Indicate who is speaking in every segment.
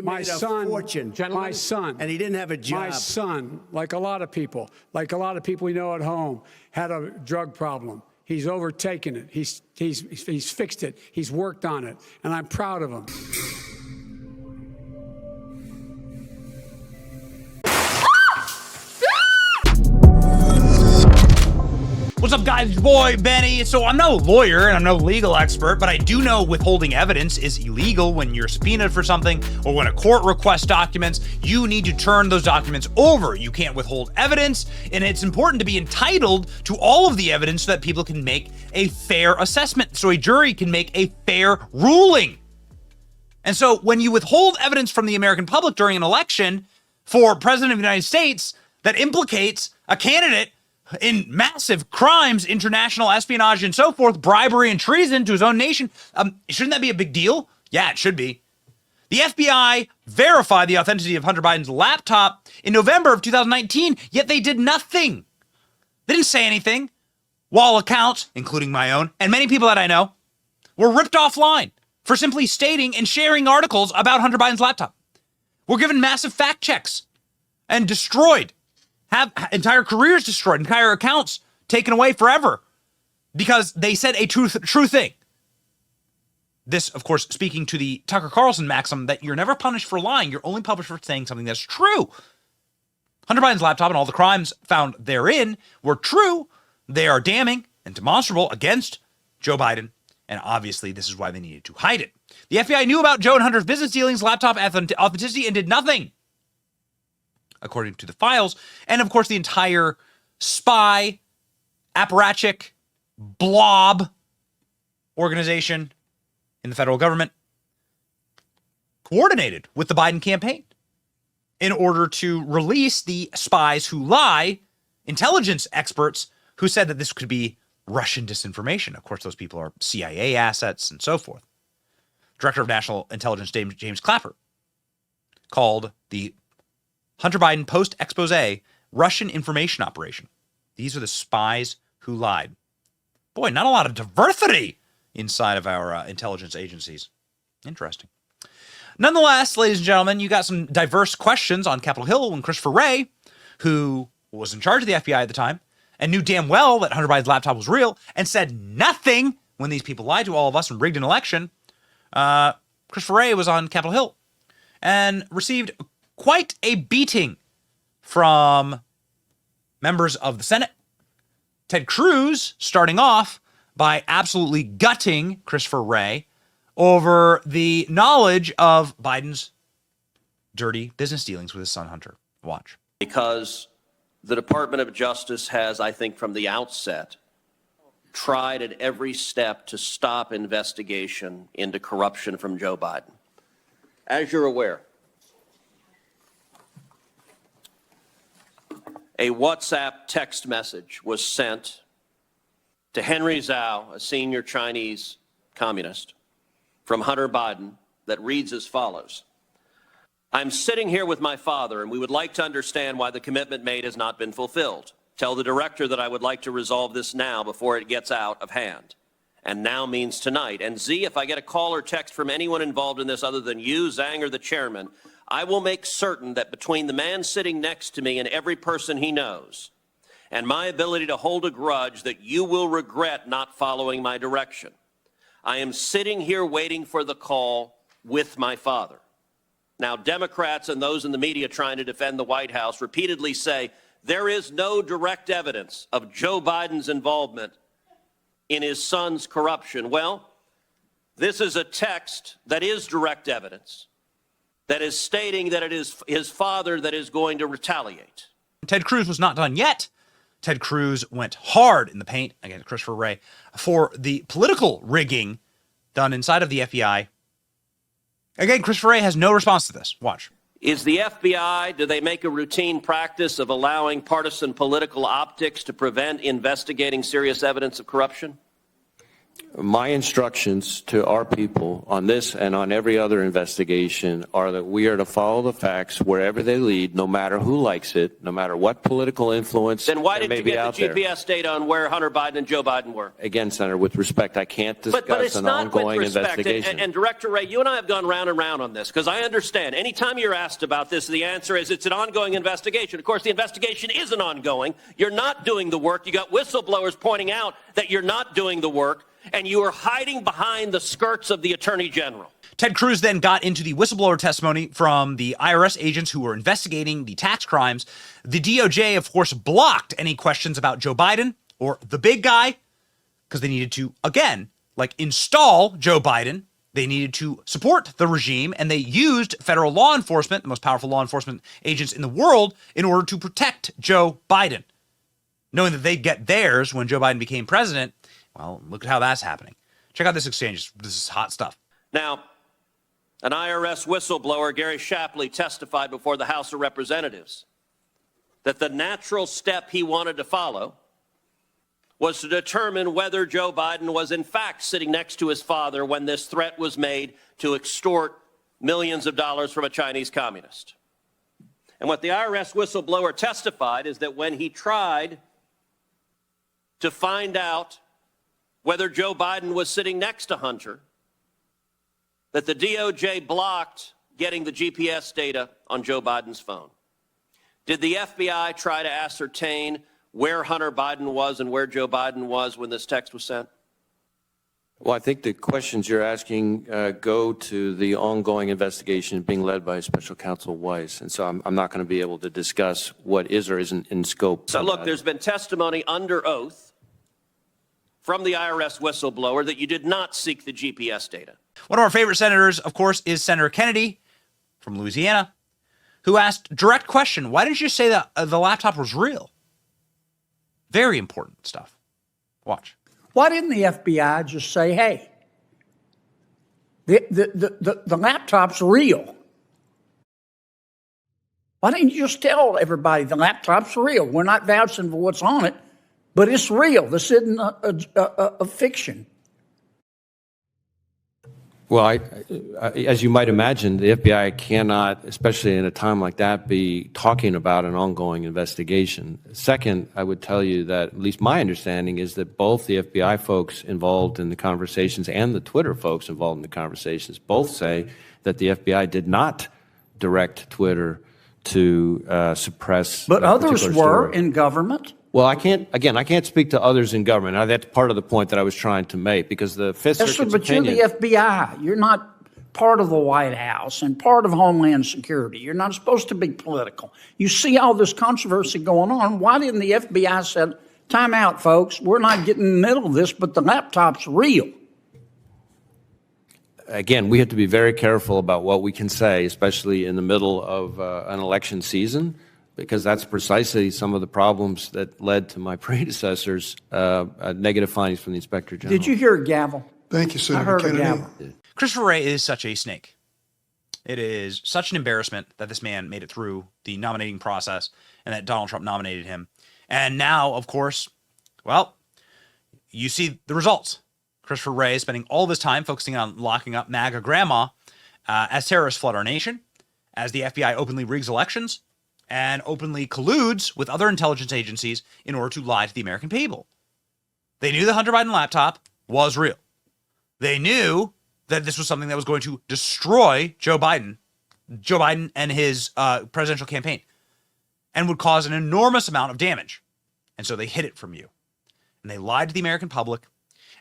Speaker 1: He made a fortune.
Speaker 2: My son.
Speaker 1: And he didn't have a job.
Speaker 2: My son, like a lot of people we know at home, had a drug problem. He's overtaken it. He's fixed it. He's worked on it. And I'm proud of him.
Speaker 3: What's up, guys? It's your boy, Benny. So I'm no lawyer and I'm no legal expert, but I do know withholding evidence is illegal when you're subpoenaed for something or when a court requests documents. You need to turn those documents over. You can't withhold evidence, and it's important to be entitled to all of the evidence so that people can make a fair assessment, so a jury can make a fair ruling. And so when you withhold evidence from the American public during an election for President of the United States that implicates a candidate in massive crimes, international espionage and so forth, bribery and treason to his own nation, shouldn't that be a big deal? Yeah, it should be. The FBI verified the authenticity of Hunter Biden's laptop in November of 2019, yet they did nothing. They didn't say anything, while accounts, including my own, and many people that I know, were ripped offline for simply stating and sharing articles about Hunter Biden's laptop. We're given massive fact checks and destroyed. Have entire careers destroyed, entire accounts taken away forever because they said a true thing. This, of course, speaking to the Tucker Carlson maxim that you're never punished for lying, you're only punished for saying something that's true. Hunter Biden's laptop and all the crimes found therein were true. They are damning and demonstrable against Joe Biden, and obviously this is why they needed to hide it. The FBI knew about Joe and Hunter's business dealings, laptop authenticity, and did nothing, according to the files. And of course, the entire spy, apparatchik, blob organization in the federal government coordinated with the Biden campaign in order to release the spies who lie, intelligence experts who said that this could be Russian disinformation. Of course, those people are CIA assets and so forth. Director of National Intelligence James Clapper called the Hunter Biden post-expose Russian information operation. These are the spies who lied. Boy, not a lot of diversity inside of our intelligence agencies. Interesting. Nonetheless, ladies and gentlemen, you got some diverse questions on Capitol Hill when Christopher Wray, who was in charge of the FBI at the time and knew damn well that Hunter Biden's laptop was real and said nothing when these people lied to all of us and rigged an election. Christopher Wray was on Capitol Hill and received quite a beating from members of the Senate. Ted Cruz starting off by absolutely gutting Christopher Wray over the knowledge of Biden's dirty business dealings with his son Hunter. Watch.
Speaker 4: Because the Department of Justice has, I think, from the outset, tried at every step to stop investigation into corruption from Joe Biden. As you're aware, a WhatsApp text message was sent to Henry Zhao, a senior Chinese communist, from Hunter Biden that reads as follows. I'm sitting here with my father, and we would like to understand why the commitment made has not been fulfilled. Tell the director that I would like to resolve this now before it gets out of hand. And now means tonight. And Z, if I get a call or text from anyone involved in this other than you, Zhang, or the chairman, I will make certain that between the man sitting next to me and every person he knows, and my ability to hold a grudge, that you will regret not following my direction. I am sitting here waiting for the call with my father. Now, Democrats and those in the media trying to defend the White House repeatedly say there is no direct evidence of Joe Biden's involvement in his son's corruption. Well, this is a text that is direct evidence, that is stating that it is his father that is going to retaliate.
Speaker 3: Ted Cruz was not done yet. Ted Cruz went hard in the paint against Christopher Wray for the political rigging done inside of the FBI. Again, Christopher Wray has no response to this. Watch.
Speaker 4: Is the FBI, do they make a routine practice of allowing partisan political optics to prevent investigating serious evidence of corruption?
Speaker 5: My instructions to our people on this and on every other investigation are that we are to follow the facts wherever they lead, no matter who likes it, no matter what political influence
Speaker 4: Then why
Speaker 5: there
Speaker 4: did
Speaker 5: may
Speaker 4: you
Speaker 5: be
Speaker 4: get
Speaker 5: out
Speaker 4: the
Speaker 5: there.
Speaker 4: GPS data on where Hunter Biden and Joe Biden were?
Speaker 5: Again, Senator, with respect, I can't discuss
Speaker 4: But it's
Speaker 5: an
Speaker 4: not
Speaker 5: ongoing
Speaker 4: with respect.
Speaker 5: investigation.
Speaker 4: And Director Wray, you and I have gone round and round on this because I understand. Anytime you're asked about this, the answer is it's an ongoing investigation. Of course, the investigation isn't ongoing. You're not doing the work. You got whistleblowers pointing out that you're not doing the work, and you are hiding behind the skirts of the Attorney General.
Speaker 3: Ted Cruz then got into the whistleblower testimony from the IRS agents who were investigating the tax crimes. The DOJ, of course, blocked any questions about Joe Biden or the big guy because they needed to, again, install Joe Biden. They needed to support the regime, and they used federal law enforcement, the most powerful law enforcement agents in the world, in order to protect Joe Biden. Knowing that they'd get theirs when Joe Biden became president, well, look at how that's happening. Check out this exchange. This is hot stuff.
Speaker 4: Now, an IRS whistleblower, Gary Shapley, testified before the House of Representatives that the natural step he wanted to follow was to determine whether Joe Biden was in fact sitting next to his father when this threat was made to extort millions of dollars from a Chinese communist. And what the IRS whistleblower testified is that when he tried to find out whether Joe Biden was sitting next to Hunter, that the DOJ blocked getting the GPS data on Joe Biden's phone. Did the FBI try to ascertain where Hunter Biden was and where Joe Biden was when this text was sent?
Speaker 5: Well, I think the questions you're asking go to the ongoing investigation being led by Special Counsel Weiss, and so I'm not going to be able to discuss what is or isn't in scope.
Speaker 4: So look, there's been testimony under oath from the IRS whistleblower that you did not seek the GPS data.
Speaker 3: One of our favorite senators, of course, is Senator Kennedy from Louisiana, who asked direct question, why didn't you say that the laptop was real? Very important stuff. Watch.
Speaker 6: Why didn't the FBI just say, hey, the laptop's real? Why didn't you just tell everybody the laptop's real? We're not vouching for what's on it, but it's real. This isn't a fiction.
Speaker 5: Well, as you might imagine, the FBI cannot, especially in a time like that, be talking about an ongoing investigation. Second, I would tell you that at least my understanding is that both the FBI folks involved in the conversations and the Twitter folks involved in the conversations both say that the FBI did not direct Twitter to suppress.
Speaker 6: But others were
Speaker 5: story.
Speaker 6: in government.
Speaker 5: Well, I can't speak to others in government. Now, that's part of the point that I was trying to make, because the Fifth Circuit's opinion.
Speaker 6: You're the FBI. You're not part of the White House and part of Homeland Security. You're not supposed to be political. You see all this controversy going on. Why didn't the FBI say, time out, folks, we're not getting in the middle of this, but the laptop's real?
Speaker 5: Again, we have to be very careful about what we can say, especially in the middle of an election season, because that's precisely some of the problems that led to my predecessors' negative findings from the Inspector General.
Speaker 6: Did you hear a gavel?
Speaker 7: Thank you, Senator
Speaker 6: I heard
Speaker 7: Kennedy.
Speaker 6: a gavel.
Speaker 3: Christopher Wray is such a snake. It is such an embarrassment that this man made it through the nominating process and that Donald Trump nominated him. And now, of course, well, you see the results. Christopher Wray is spending all this time focusing on locking up MAGA grandma as terrorists flood our nation, as the FBI openly rigs elections, and openly colludes with other intelligence agencies in order to lie to the American people. They knew the Hunter Biden laptop was real. They knew that this was something that was going to destroy Joe Biden and his presidential campaign, and would cause an enormous amount of damage. And so they hid it from you. And they lied to the American public,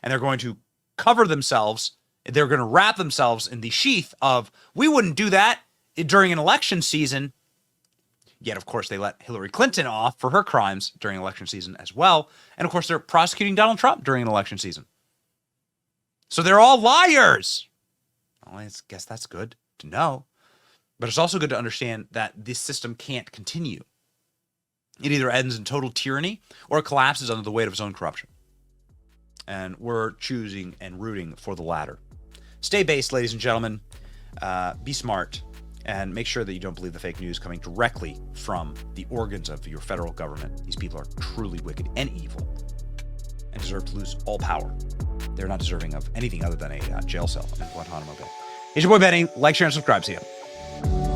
Speaker 3: and they're going to cover themselves. They're going to wrap themselves in the sheath of, we wouldn't do that during an election season. Yet, of course, they let Hillary Clinton off for her crimes during election season as well. And, of course, they're prosecuting Donald Trump during an election season. So they're all liars. Well, I guess that's good to know. But it's also good to understand that this system can't continue. It either ends in total tyranny or it collapses under the weight of its own corruption. And we're choosing and rooting for the latter. Stay based, ladies and gentlemen. Be smart. And make sure that you don't believe the fake news coming directly from the organs of your federal government. These people are truly wicked and evil and deserve to lose all power. they're not deserving of anything other than a jail cell in Guantanamo Bay. It's your boy Benny. Like, share, and subscribe. See ya.